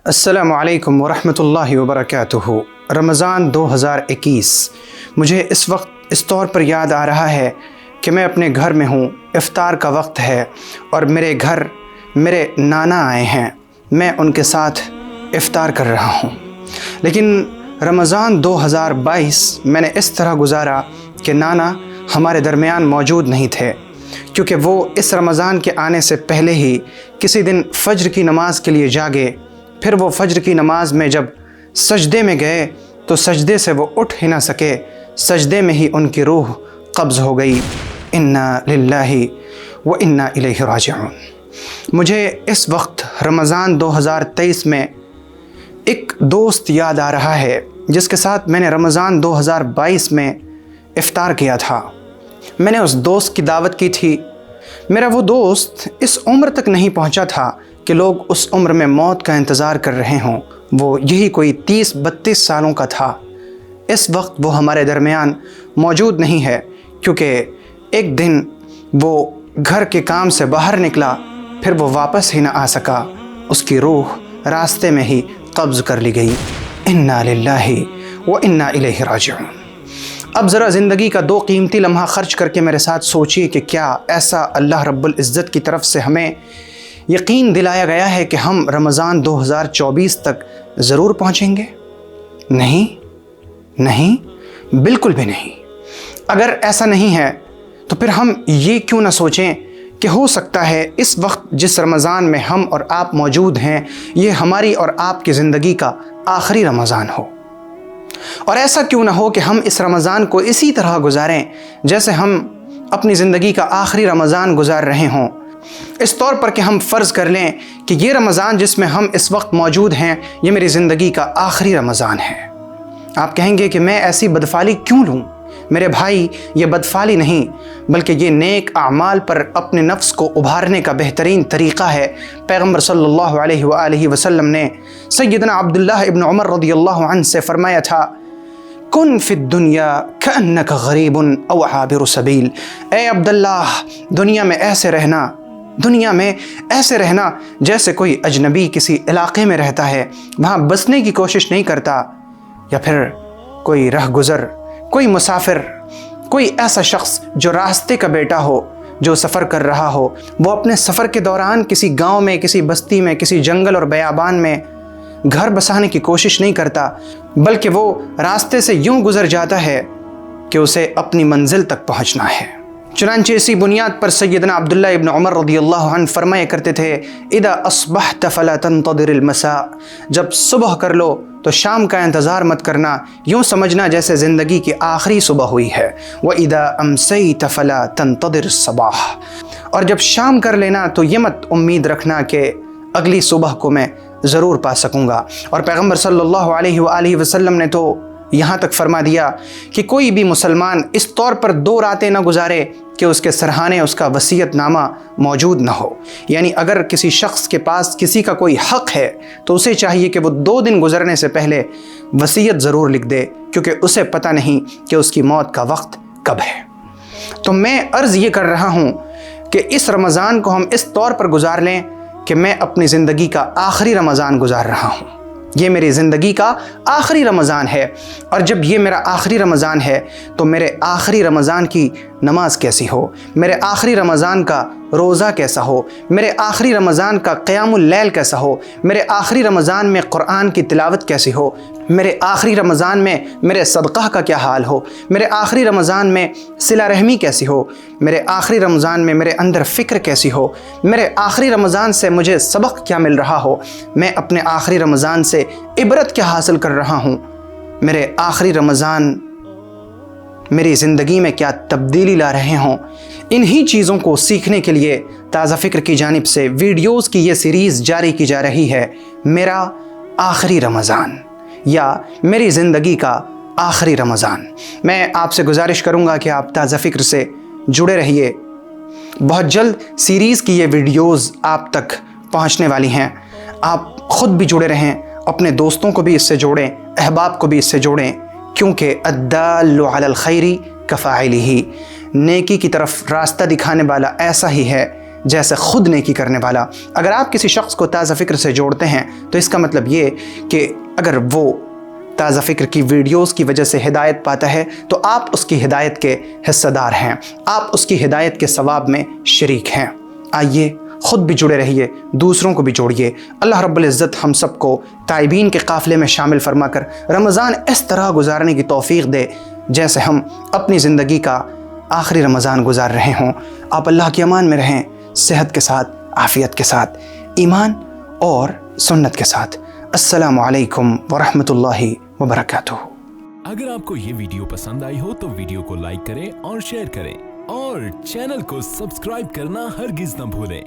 السلام علیکم ورحمۃ اللہ وبرکاتہ۔ رمضان 2021 مجھے اس وقت اس طور پر یاد آ رہا ہے کہ میں اپنے گھر میں ہوں، افطار کا وقت ہے اور میرے گھر میرے نانا آئے ہیں، میں ان کے ساتھ افطار کر رہا ہوں۔ لیکن رمضان 2022 میں نے اس طرح گزارا کہ نانا ہمارے درمیان موجود نہیں تھے، کیونکہ وہ اس رمضان کے آنے سے پہلے ہی کسی دن فجر کی نماز کے لیے جاگے۔ پھر وہ فجر کی نماز میں جب سجدے میں گئے تو سجدے سے وہ اٹھ ہی نہ سکے، سجدے میں ہی ان کی روح قبض ہو گئی۔ انا للہ و انا الیہ راجعون۔ مجھے اس وقت رمضان 2023 میں ایک دوست یاد آ رہا ہے جس کے ساتھ میں نے رمضان 2022 میں افطار کیا تھا۔ میں نے اس دوست کی دعوت کی تھی۔ میرا وہ دوست اس عمر تک نہیں پہنچا تھا کہ لوگ اس عمر میں موت کا انتظار کر رہے ہوں۔ وہ یہی کوئی 30-32 سالوں کا تھا۔ اس وقت وہ ہمارے درمیان موجود نہیں ہے، کیونکہ ایک دن وہ گھر کے کام سے باہر نکلا، پھر وہ واپس ہی نہ آ سکا، اس کی روح راستے میں ہی قبض کر لی گئی۔ انا للہ و انا الیہ راجعون۔ اب ذرا زندگی کا 2 قیمتی لمحہ خرچ کر کے میرے ساتھ سوچیے کہ کیا ایسا اللہ رب العزت کی طرف سے ہمیں یقین دلایا گیا ہے کہ ہم رمضان 2024 تک ضرور پہنچیں گے؟ نہیں، بالکل بھی نہیں۔ اگر ایسا نہیں ہے تو پھر ہم یہ کیوں نہ سوچیں کہ ہو سکتا ہے اس وقت جس رمضان میں ہم اور آپ موجود ہیں یہ ہماری اور آپ کی زندگی کا آخری رمضان ہو، اور ایسا کیوں نہ ہو کہ ہم اس رمضان کو اسی طرح گزاریں جیسے ہم اپنی زندگی کا آخری رمضان گزار رہے ہوں۔ اس طور پر کہ ہم فرض کر لیں کہ یہ رمضان جس میں ہم اس وقت موجود ہیں یہ میری زندگی کا آخری رمضان ہے۔ آپ کہیں گے کہ میں ایسی بدفعلی کیوں لوں؟ میرے بھائی، یہ بدفعلی نہیں بلکہ یہ نیک اعمال پر اپنے نفس کو ابھارنے کا بہترین طریقہ ہے۔ پیغمبر صلی اللہ علیہ وآلہ وسلم نے سیدنا عبداللہ ابن عمر رضی اللہ عنہ سے فرمایا تھا، کن فی الدنیا کأنک غریب او عابر سبیل۔ اے عبداللہ، دنیا میں ایسے رہنا جیسے کوئی اجنبی کسی علاقے میں رہتا ہے، وہاں بسنے کی کوشش نہیں کرتا، یا پھر کوئی رہ گزر، کوئی مسافر، کوئی ایسا شخص جو راستے کا بیٹا ہو، جو سفر کر رہا ہو، وہ اپنے سفر کے دوران کسی گاؤں میں، کسی بستی میں، کسی جنگل اور بیابان میں گھر بسانے کی کوشش نہیں کرتا، بلکہ وہ راستے سے یوں گزر جاتا ہے کہ اسے اپنی منزل تک پہنچنا ہے۔ چنانچہ اسی بنیاد پر سیدنا عبداللہ ابن عمر رضی اللہ عنہ فرمایا کرتے تھے، اذا اصبحت فلا تنتظر المساء، جب صبح کر لو تو شام کا انتظار مت کرنا، یوں سمجھنا جیسے زندگی کی آخری صبح ہوئی ہے۔ وَإِذَا أَمْسَيْتَ فَلَا تَنْتَظِرِ الصَّبَاحَ، اور جب شام کر لینا تو یہ مت امید رکھنا کہ اگلی صبح کو میں ضرور پا سکوں گا۔ اور پیغمبر صلی اللہ علیہ وآلہ وسلم نے تو یہاں تک فرما دیا کہ کوئی بھی مسلمان اس طور پر 2 راتیں نہ گزارے کہ اس کے سرحانے اس کا وصیت نامہ موجود نہ ہو۔ یعنی اگر کسی شخص کے پاس کسی کا کوئی حق ہے تو اسے چاہیے کہ وہ 2 دن گزرنے سے پہلے وصیت ضرور لکھ دے، کیونکہ اسے پتہ نہیں کہ اس کی موت کا وقت کب ہے۔ تو میں عرض یہ کر رہا ہوں کہ اس رمضان کو ہم اس طور پر گزار لیں کہ میں اپنی زندگی کا آخری رمضان گزار رہا ہوں، یہ میری زندگی کا آخری رمضان ہے، اور جب یہ میرا آخری رمضان ہے تو میرے آخری رمضان کی نماز کیسی ہو، میرے آخری رمضان کا روزہ کیسا ہو، میرے آخری رمضان کا قیام اللیل کیسا ہو، میرے آخری رمضان میں قرآن کی تلاوت کیسی ہو، میرے آخری رمضان میں میرے صدقہ کا کیا حال ہو، میرے آخری رمضان میں صلہ رحمی کیسی ہو، میرے آخری رمضان میں میرے اندر فکر کیسی ہو، میرے آخری رمضان سے مجھے سبق کیا مل رہا ہو، میں اپنے آخری رمضان سے عبرت کیا حاصل کر رہا ہوں، میرے آخری رمضان میری زندگی میں کیا تبدیلی لا رہے ہوں۔ انہی چیزوں کو سیکھنے کے لیے تازہ فکر کی جانب سے ویڈیوز کی یہ سیریز جاری کی جا رہی ہے، میرا آخری رمضان یا میری زندگی کا آخری رمضان۔ میں آپ سے گزارش کروں گا کہ آپ تازہ فکر سے جڑے رہیے، بہت جلد سیریز کی یہ ویڈیوز آپ تک پہنچنے والی ہیں۔ آپ خود بھی جڑے رہیں، اپنے دوستوں کو بھی اس سے جوڑیں، احباب کو بھی اس سے جوڑیں، کیونکہ الدال علی الخیر کفاعلہ، نیکی کی طرف راستہ دکھانے والا ایسا ہی ہے جیسے خود نیکی کرنے والا۔ اگر آپ کسی شخص کو تازہ فکر سے جوڑتے ہیں تو اس کا مطلب یہ کہ اگر وہ تازہ فکر کی ویڈیوز کی وجہ سے ہدایت پاتا ہے تو آپ اس کی ہدایت کے حصہ دار ہیں، آپ اس کی ہدایت کے ثواب میں شریک ہیں۔ آئیے خود بھی جڑے رہیے، دوسروں کو بھی جوڑیے۔ اللہ رب العزت ہم سب کو تائبین کے قافلے میں شامل فرما کر رمضان اس طرح گزارنے کی توفیق دے جیسے ہم اپنی زندگی کا آخری رمضان گزار رہے ہوں۔ آپ اللہ کی امان میں رہیں، صحت کے ساتھ، عافیت کے ساتھ، ایمان اور سنت کے ساتھ۔ السلام علیکم ورحمۃ اللہ وبرکاتہ۔ اگر آپ کو یہ ویڈیو پسند آئی ہو تو ویڈیو کو لائک کریں اور شیئر کریں، اور چینل کو سبسکرائب کرنا ہرگز نہ بھولیں۔